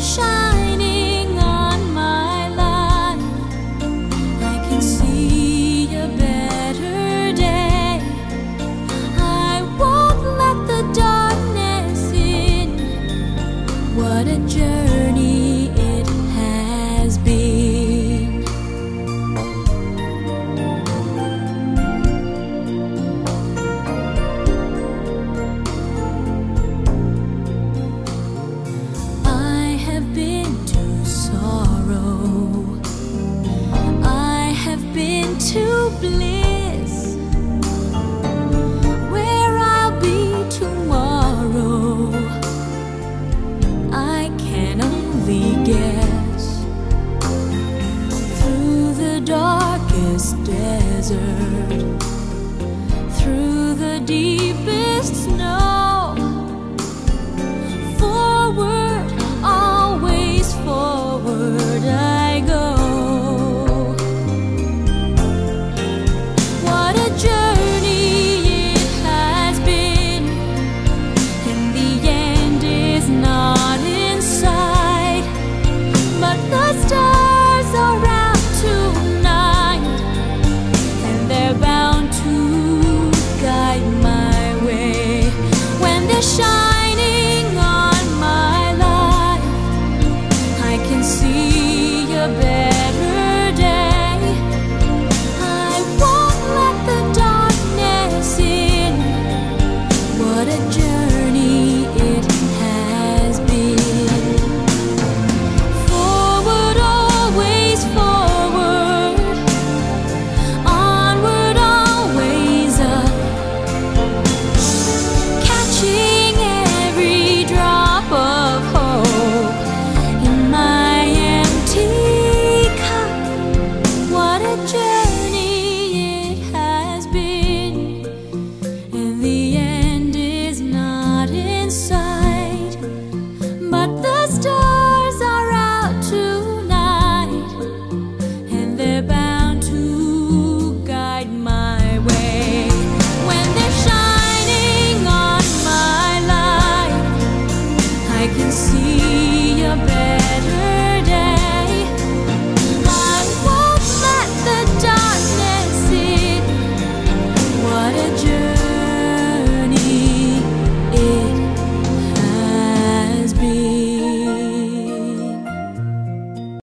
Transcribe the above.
shining on my life, I can see a better day. I won't let the darkness in. What a journey it has been. I have been to sorrow, I have been to bliss. Where I'll be tomorrow, I can only guess. Through the darkest desert, through the deepest snow, forward, always forward I go. What a journey it has been, and the end is not in sight. But the stars are out tonight, and they're bound to guide my way. When they're shining on my life, I can see a better day. I won't let the darkness in. What a journey it has been. Forward, always forward, onward, always up, catching every drop of hope in my empty cup. What a journey it has been, and the end is not in sight. But the stars are out tonight, and they're bound to guide my way. When they're shining on my life, I can see a better